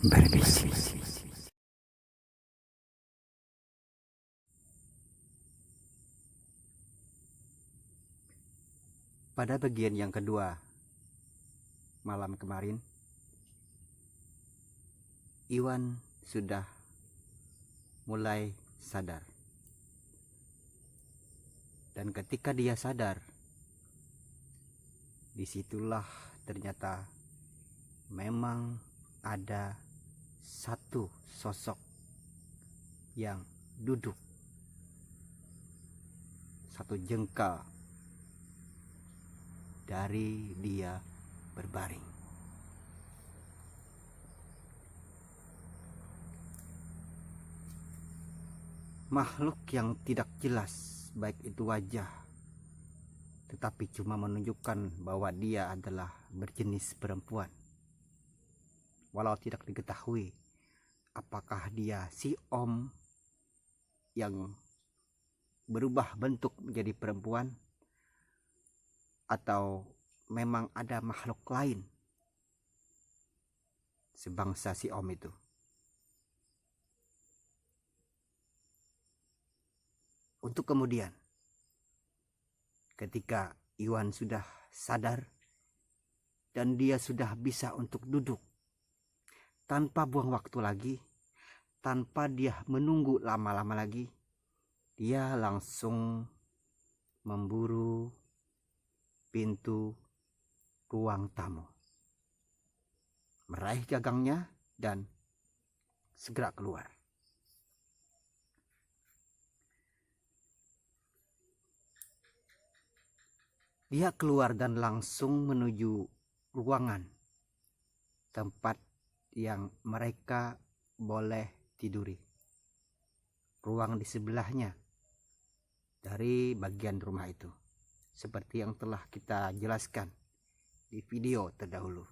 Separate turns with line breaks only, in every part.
berbisik. Pada bagian yang kedua malam kemarin, Iwan sudah mulai sadar. Dan ketika dia sadar, disitulah ternyata memang ada satu sosok yang duduk satu jengkal dari dia berbaring. Makhluk yang tidak jelas, baik itu wajah, tetapi cuma menunjukkan bahwa dia adalah berjenis perempuan. Walau tidak diketahui apakah dia si Om yang berubah bentuk menjadi perempuan atau memang ada makhluk lain sebangsa si Om itu. Untuk kemudian ketika Iwan sudah sadar dan dia sudah bisa untuk duduk tanpa buang waktu lagi, tanpa dia menunggu lama-lama lagi, dia langsung memburu pintu ruang tamu, meraih gagangnya dan segera keluar. Dia keluar dan langsung menuju ruangan tempat yang mereka boleh tiduri. Ruang di sebelahnya dari bagian rumah itu, seperti yang telah kita jelaskan di video terdahulu.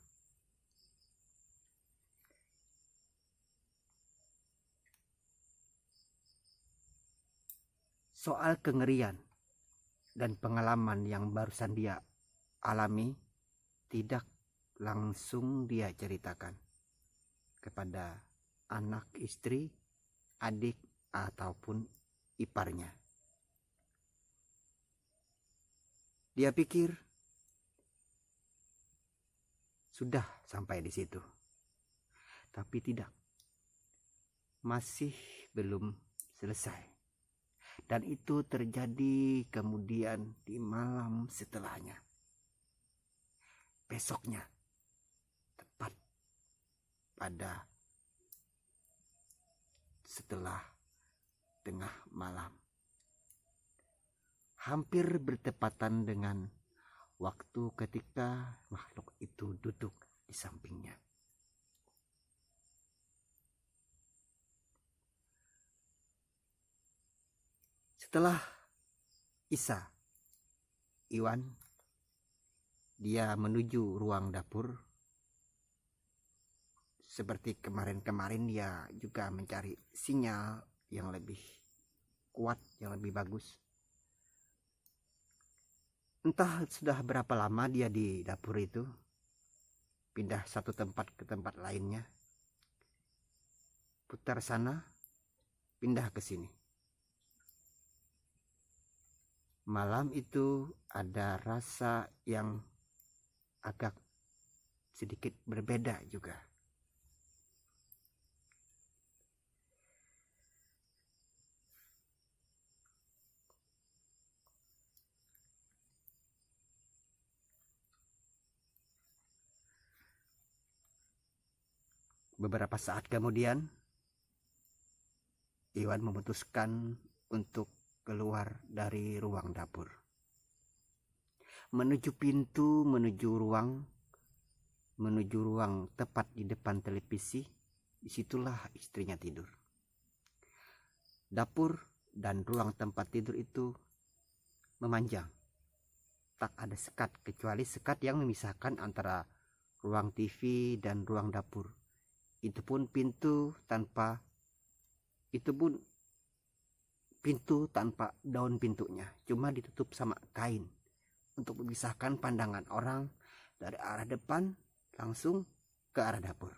Soal kengerian dan pengalaman yang barusan dia alami tidak langsung dia ceritakan kepada anak, istri, adik, ataupun iparnya. Dia pikir sudah sampai di situ, tapi tidak, masih belum selesai. Dan itu terjadi kemudian di malam setelahnya. Besoknya, tepat pada setelah tengah malam, hampir bertepatan dengan waktu ketika makhluk itu duduk di sampingnya. Setelah Isya, Iwan dia menuju ruang dapur. Seperti kemarin-kemarin dia juga mencari sinyal yang lebih kuat, yang lebih bagus. Entah sudah berapa lama dia di dapur itu, pindah satu tempat ke tempat lainnya, putar sana, pindah ke sini. Malam itu ada rasa yang agak sedikit berbeda juga. Beberapa saat kemudian, Iwan memutuskan untuk keluar dari ruang dapur, menuju pintu, menuju ruang tepat di depan televisi. Disitulah istrinya tidur. Dapur dan ruang tempat tidur itu memanjang, tak ada sekat kecuali sekat yang memisahkan antara ruang TV dan ruang dapur. Itu pun pintu tanpa daun pintunya, cuma ditutup sama kain untuk memisahkan pandangan orang dari arah depan langsung ke arah dapur.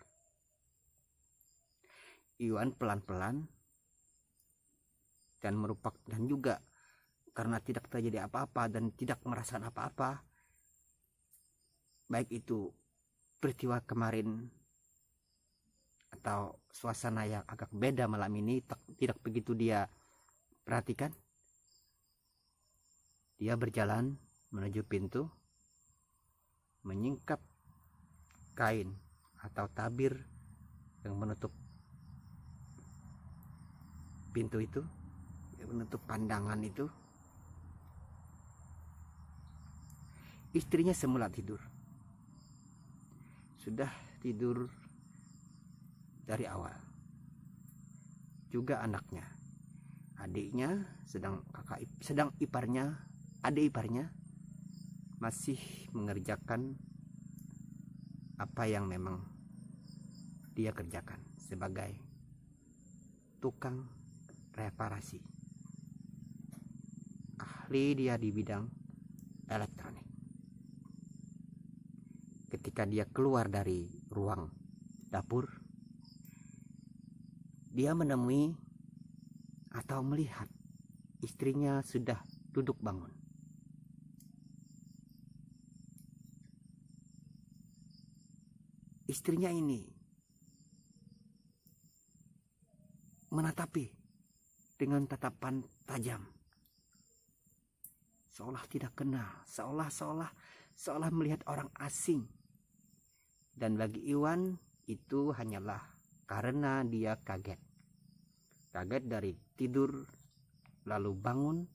Iwan pelan-pelan dan juga karena tidak terjadi apa-apa dan tidak merasakan apa-apa, baik itu peristiwa kemarin atau suasana yang agak beda malam ini, tidak begitu dia perhatikan. Dia berjalan menuju pintu, menyingkap kain atau tabir yang menutup pintu itu, yang menutup pandangan itu. Istrinya semula tidur, sudah tidur dari awal. Juga anaknya, adiknya, sedang adik iparnya masih mengerjakan apa yang memang dia kerjakan sebagai tukang reparasi. Ahli dia di bidang elektronik. Ketika dia keluar dari ruang dapur, dia menemui atau melihat istrinya sudah duduk bangun. Istrinya ini menatapi dengan tatapan tajam, seolah tidak kenal, seolah melihat orang asing. Dan bagi Iwan itu hanyalah karena dia kaget dari tidur, lalu bangun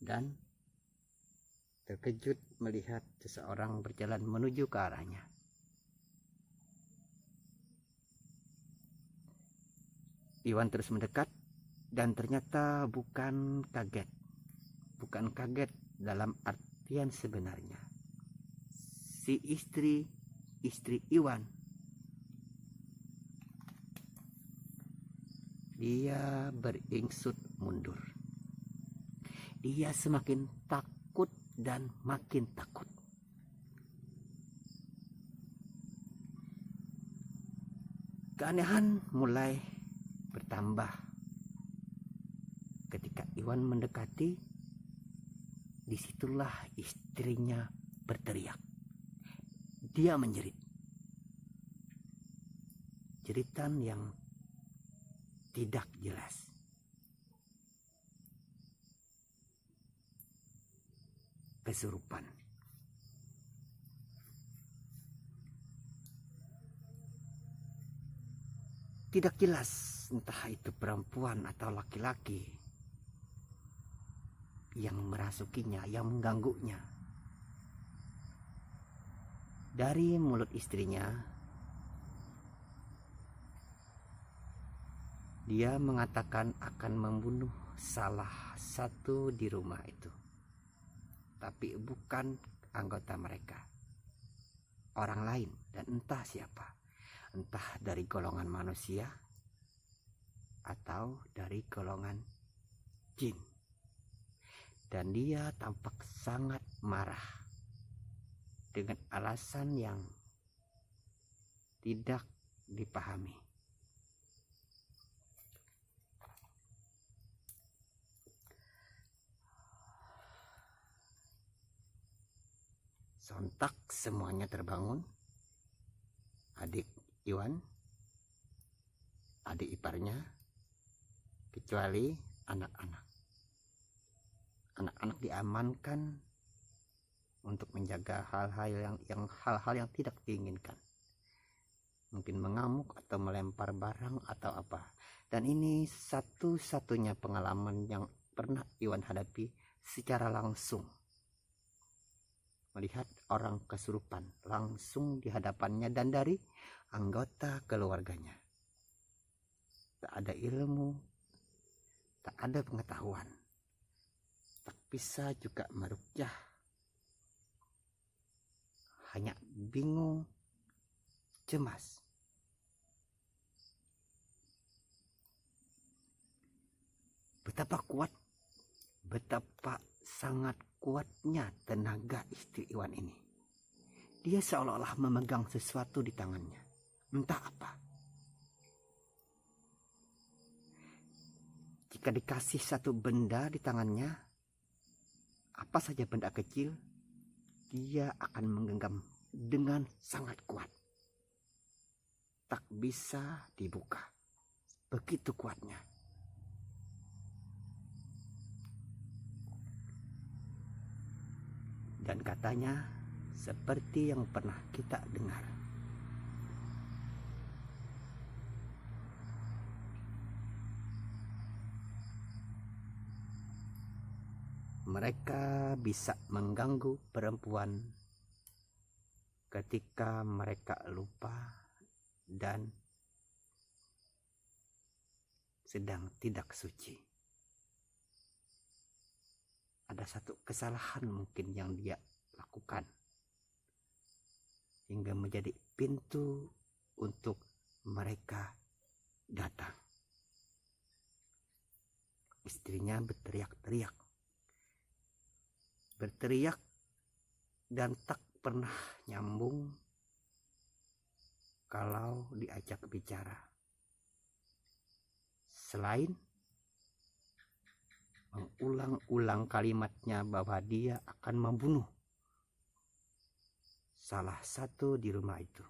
dan terkejut melihat seseorang berjalan menuju ke arahnya. Iwan terus mendekat dan ternyata bukan kaget dalam artian sebenarnya. Si istri Iwan, dia beringsut mundur. Dia semakin takut dan makin takut. Keanehan mulai bertambah ketika Iwan mendekati. Disitulah istrinya berteriak. Dia menjerit, jeritan yang tidak jelas. Kesurupan. Tidak jelas entah itu perempuan atau laki-laki yang merasukinya, yang mengganggunya. Dari mulut istrinya, dia mengatakan akan membunuh salah satu di rumah itu, tapi bukan anggota mereka, orang lain, dan entah siapa, entah dari golongan manusia atau dari golongan jin. Dan dia tampak sangat marah dengan alasan yang tidak dipahami. Sontak semuanya terbangun. Adik Iwan, adik iparnya, kecuali anak-anak. Anak-anak diamankan untuk menjaga hal-hal yang tidak diinginkan. Mungkin mengamuk atau melempar barang atau apa. Dan ini satu-satunya pengalaman yang pernah Iwan hadapi secara langsung. Melihat orang kesurupan langsung di hadapannya dan dari anggota keluarganya. Tak ada ilmu, tak ada pengetahuan, tak bisa juga meruqyah. Hanya bingung, cemas. Betapa sangat kuatnya tenaga istri Iwan ini. Dia seolah-olah memegang sesuatu di tangannya. Entah apa. jika dikasih satu benda di tangannya, apa saja benda kecil, dia akan menggenggam dengan sangat kuat. Tak bisa dibuka. Begitu kuatnya. Dan katanya seperti yang pernah kita dengar, mereka bisa mengganggu perempuan ketika mereka lupa dan sedang tidak suci. Ada satu kesalahan mungkin yang dia lakukan hingga menjadi pintu untuk mereka datang. Istrinya berteriak dan tak pernah nyambung kalau diajak bicara. Selain mengulang-ulang kalimatnya bahwa dia akan membunuh salah satu di rumah itu.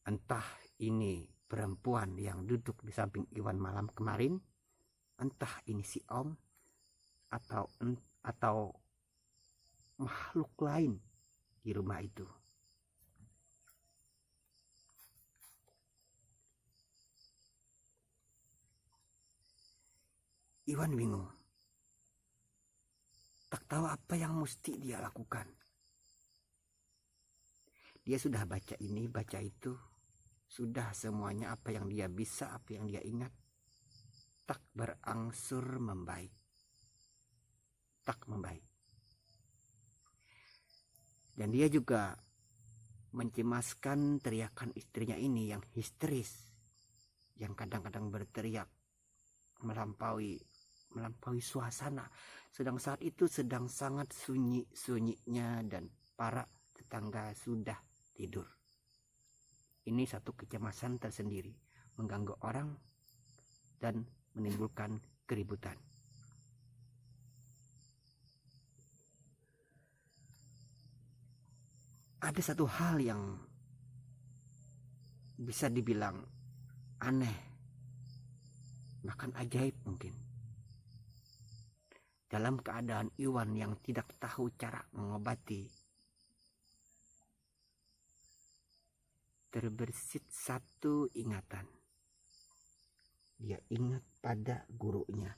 Entah ini perempuan yang duduk di samping Iwan malam kemarin, entah ini si Om, atau makhluk lain di rumah itu. Iwan bingung. Tak tahu apa yang mesti dia lakukan. Dia sudah baca ini, baca itu. Sudah semuanya apa yang dia bisa, apa yang dia ingat. Tak berangsur membaik. Tak membaik. Dan dia juga mencemaskan teriakan istrinya ini yang histeris. Yang kadang-kadang berteriak melampaui suasana. Sedang saat itu sedang sangat sunyi-sunyinya dan para tetangga sudah tidur. Ini satu kecemasan tersendiri, mengganggu orang dan menimbulkan keributan. Ada satu hal yang bisa dibilang aneh, bahkan ajaib mungkin. Dalam keadaan Iwan yang tidak tahu cara mengobati, terbersit satu ingatan. Dia ingat pada gurunya.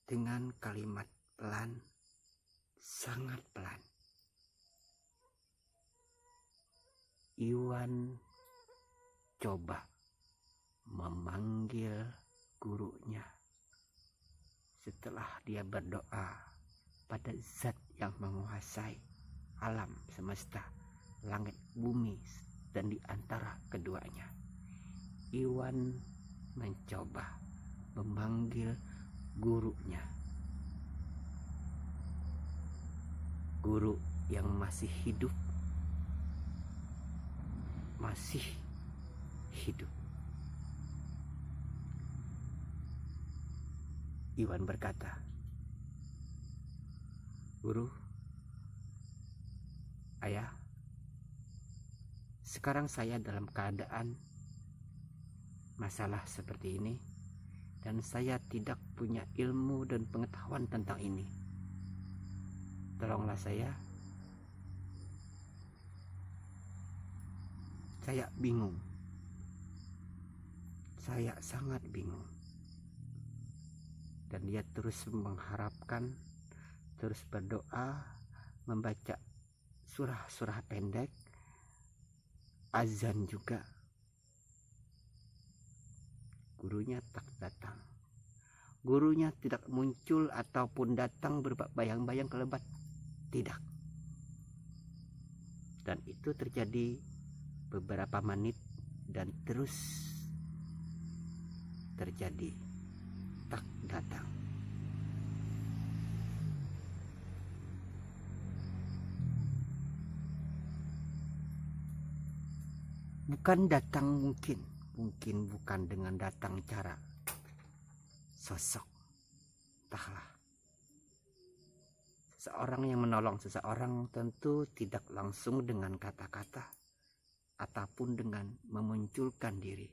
Dengan kalimat pelan, sangat pelan, Iwan coba memanggil gurunya. Setelah dia berdoa pada zat yang menguasai alam semesta, langit, bumi, dan di antara keduanya, Iwan mencoba memanggil gurunya. Guru yang masih hidup. Iwan berkata, "Guru, ayah, sekarang saya dalam keadaan masalah seperti ini dan saya tidak punya ilmu dan pengetahuan tentang ini. Tolonglah saya bingung. Saya sangat bingung." Dan dia terus mengharapkan, terus berdoa, membaca surah-surah pendek, azan juga. Gurunya tak datang. Gurunya tidak muncul ataupun datang berupa bayang-bayang kelebat. Tidak. Dan itu terjadi beberapa menit dan terus terjadi. Tak datang. Bukan datang mungkin bukan dengan datang cara sosok, entahlah. Seseorang yang menolong seseorang tentu tidak langsung dengan kata-kata ataupun dengan memunculkan diri.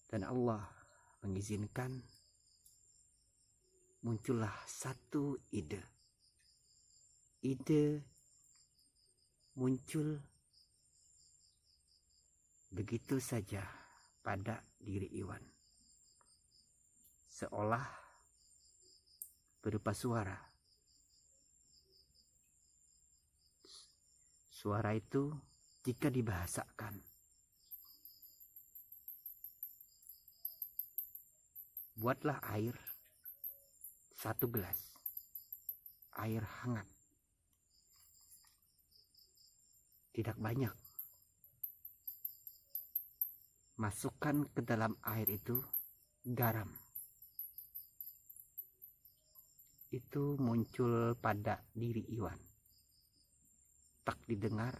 Dan Allah mengizinkan muncullah satu ide. Ide muncul begitu saja pada diri Iwan, seolah berupa suara. Suara itu jika dibahasakan, buatlah air 1 gelas, air hangat, tidak banyak. Masukkan ke dalam air itu garam. Itu muncul pada diri Iwan. Tak didengar,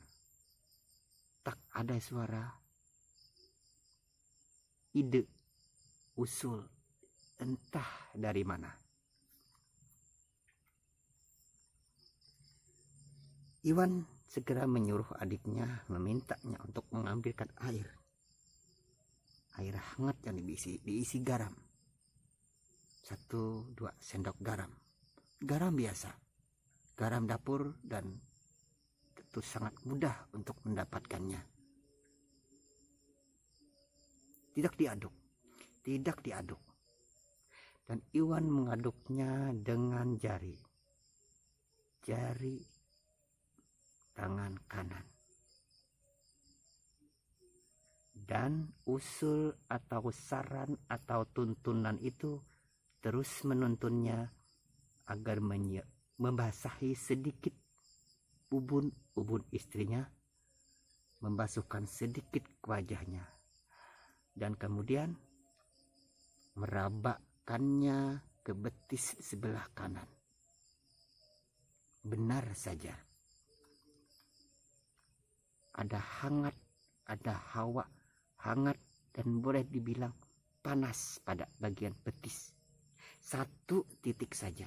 tak ada suara. Ide, usul, entah dari mana. Iwan segera menyuruh adiknya, memintanya untuk mengambilkan air hangat yang diisi garam. 1-2 sendok garam. Garam biasa, garam dapur, dan tentu sangat mudah untuk mendapatkannya. Tidak diaduk. Dan Iwan mengaduknya dengan jari tangan kanan. Dan usul atau saran atau tuntunan itu terus menuntunnya agar membasahi sedikit ubun istrinya, membasuhkan sedikit ke wajahnya, dan kemudian merabakkannya ke betis sebelah kanan. Benar saja, ada hangat, ada hawa hangat, dan boleh dibilang panas pada bagian betis. 1 titik saja.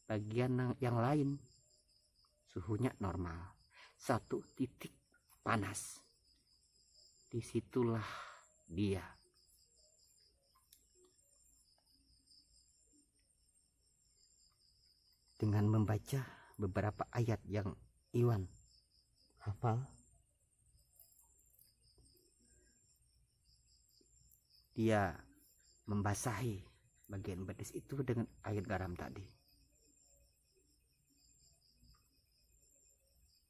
Bagian yang lain suhunya normal. 1 titik panas. Disitulah dia. Dengan membaca beberapa ayat yang Iwan hafal, dia membasahi bagian betis itu dengan air garam tadi.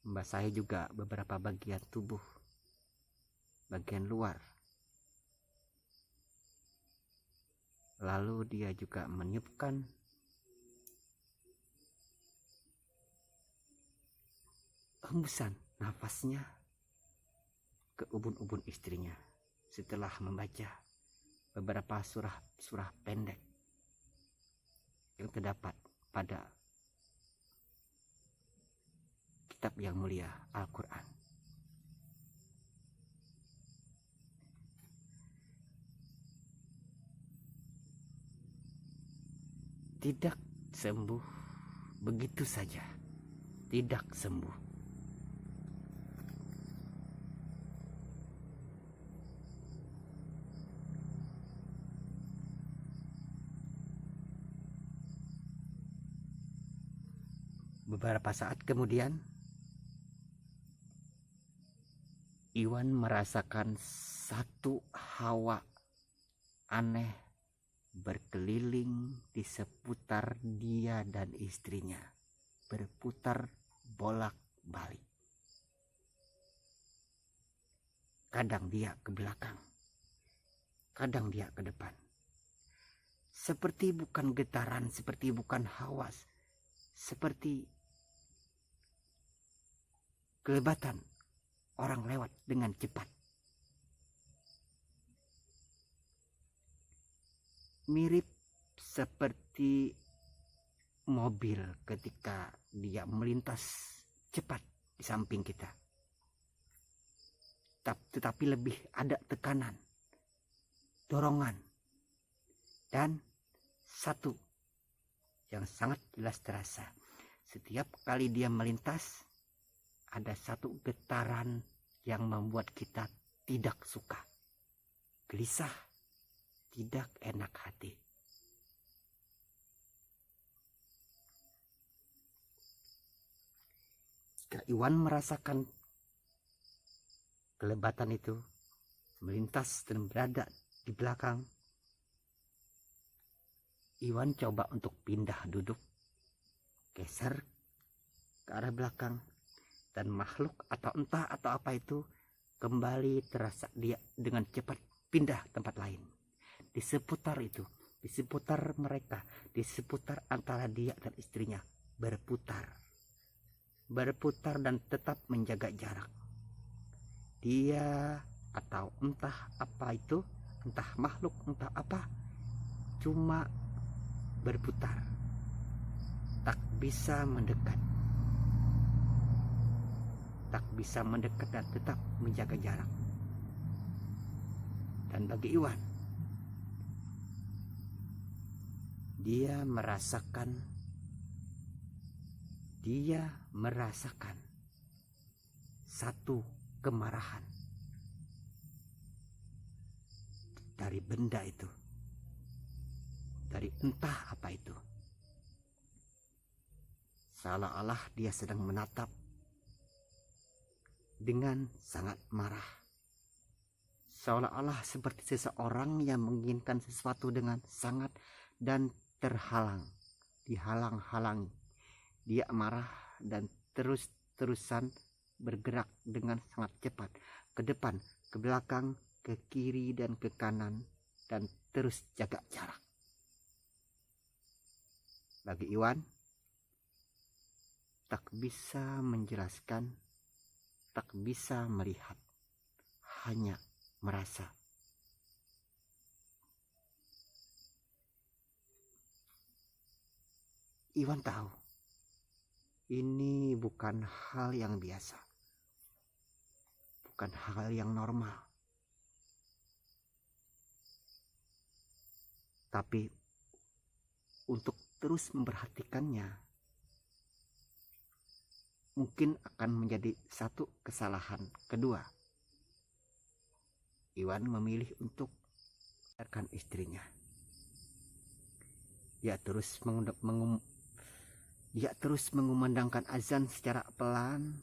Membasahi juga beberapa bagian tubuh, bagian luar. Lalu dia juga meniupkan hembusan nafasnya ke ubun-ubun istrinya setelah membaca beberapa surah pendek yang terdapat pada kitab yang mulia Al-Quran. Tidak sembuh begitu saja, tidak sembuh. Beberapa saat kemudian, Iwan merasakan satu hawa aneh berkeliling di seputar dia dan istrinya, berputar bolak-balik. Kadang dia ke belakang, kadang dia ke depan. Seperti bukan getaran, seperti bukan hawa, seperti kelebatan orang lewat dengan cepat. Mirip seperti mobil ketika dia melintas cepat di samping kita. Tetapi lebih ada tekanan, dorongan, dan satu yang sangat jelas terasa. Setiap kali dia melintas, ada satu getaran yang membuat kita tidak suka, gelisah, tidak enak hati. Jika Iwan merasakan kelebatan itu melintas dan berada di belakang, Iwan coba untuk pindah duduk, geser ke arah belakang, dan makhluk atau entah atau apa itu kembali terasa dia dengan cepat pindah tempat lain. Di seputar itu, di seputar mereka, di seputar antara dia dan istrinya, berputar dan tetap menjaga jarak. Dia atau entah apa itu, entah makhluk, entah apa, cuma berputar, tak bisa mendekat, dan tetap menjaga jarak. Dan bagi Iwan, dia merasakan satu kemarahan dari benda itu, dari entah apa itu. Seolah-olah dia sedang menatap dengan sangat marah, seolah-olah seperti seseorang yang menginginkan sesuatu dengan sangat dan terhalang, dihalang-halangi. Dia marah dan terus-terusan bergerak dengan sangat cepat, ke depan, ke belakang, ke kiri dan ke kanan, dan terus jaga jarak. Bagi Iwan, tak bisa menjelaskan, tak bisa melihat, hanya merasa. Iwan tahu ini bukan hal yang biasa, bukan hal yang normal. Tapi untuk terus memperhatikannya mungkin akan menjadi satu kesalahan kedua. Iwan memilih untuk membiarkan istrinya. Dia terus mengumandangkan azan secara pelan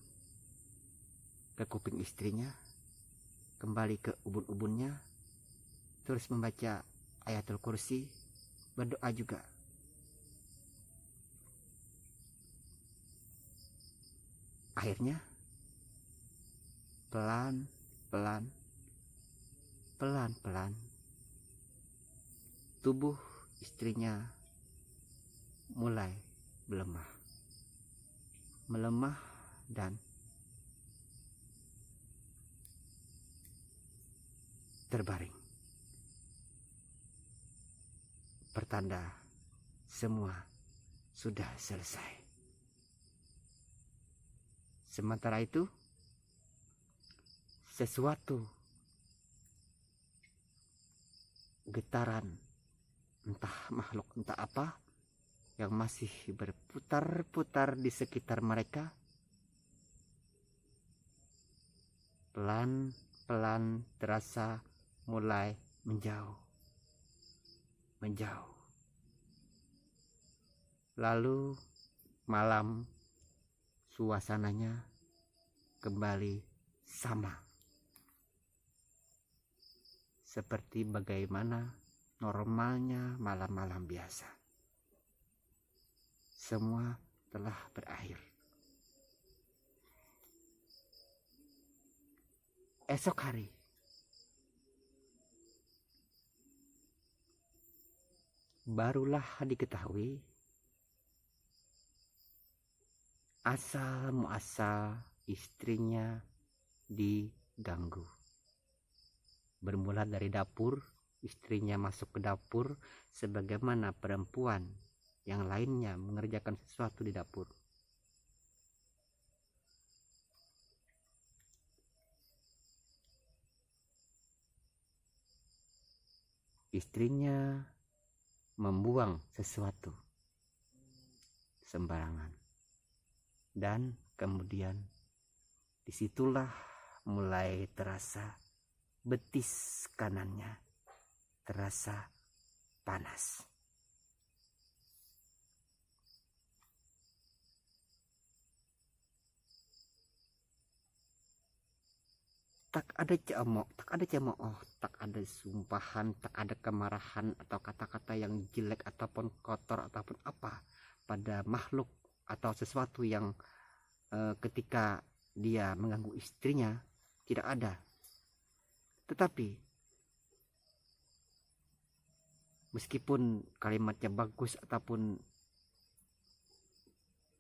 ke kuping istrinya, kembali ke ubun-ubunnya, terus membaca ayatul kursi, berdoa juga. Akhirnya pelan-pelan tubuh istrinya mulai melemah dan terbaring, pertanda semua sudah selesai. Sementara itu, sesuatu getaran, entah makhluk entah apa, yang masih berputar-putar di sekitar mereka, pelan-pelan terasa mulai menjauh. Lalu malam suasananya kembali sama, seperti bagaimana normalnya malam-malam biasa. Semua telah berakhir. Esok hari, barulah diketahui asal muasal istrinya diganggu. Bermula dari dapur, istrinya masuk ke dapur sebagaimana perempuan yang lainnya mengerjakan sesuatu di dapur. Istrinya membuang sesuatu sembarangan, dan kemudian disitulah mulai terasa betis kanannya terasa panas. Tak ada cemooh, tak ada sumpahan, tak ada kemarahan atau kata-kata yang jelek ataupun kotor ataupun apa pada makhluk atau sesuatu yang ketika dia mengganggu istrinya, tidak ada. Tetapi meskipun kalimatnya bagus ataupun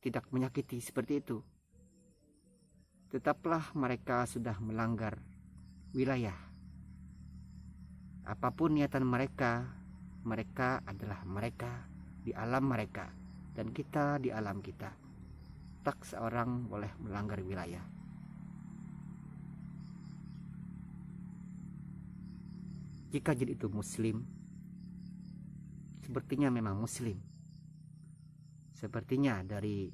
tidak menyakiti seperti itu, tetaplah mereka sudah melanggar wilayah. Apapun niatan mereka, mereka adalah mereka di alam mereka, dan kita di alam kita. Tak seorang boleh melanggar wilayah. Jika jin itu muslim, sepertinya memang muslim. Sepertinya dari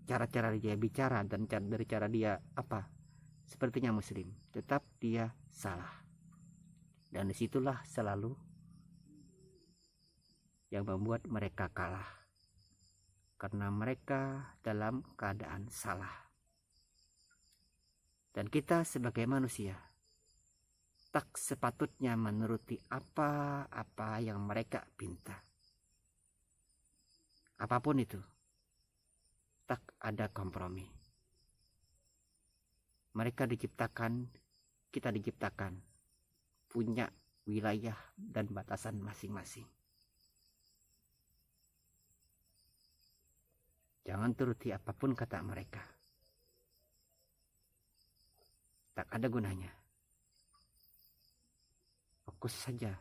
cara-cara dia bicara dan dari cara dia sepertinya muslim, tetap dia salah. Dan disitulah selalu yang membuat mereka kalah, karena mereka dalam keadaan salah. Dan kita sebagai manusia tak sepatutnya menuruti apa-apa yang mereka pinta, apapun itu. Tak ada kompromi. Mereka diciptakan, kita diciptakan, punya wilayah dan batasan masing-masing. Jangan turuti apapun kata mereka. Tak ada gunanya. Fokus saja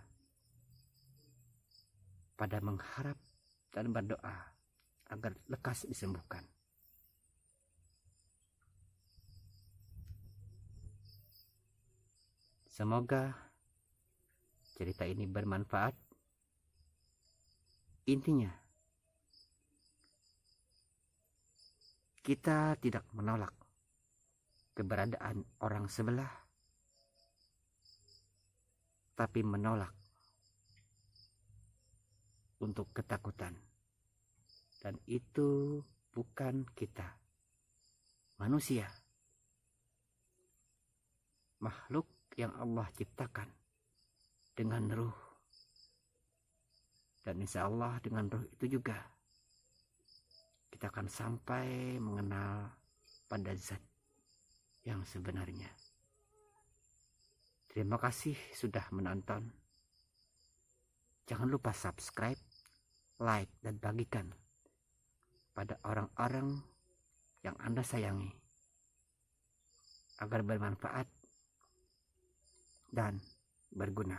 pada mengharap dan berdoa agar lekas disembuhkan. Semoga cerita ini bermanfaat. Intinya, kita tidak menolak keberadaan orang sebelah, tapi menolak untuk ketakutan. Dan itu bukan kita, manusia, makhluk yang Allah ciptakan dengan ruh. Dan insya Allah dengan ruh itu juga kita akan sampai mengenal pada zat yang sebenarnya. Terima kasih sudah menonton. Jangan lupa subscribe, like, dan bagikan pada orang-orang yang Anda sayangi agar bermanfaat dan berguna.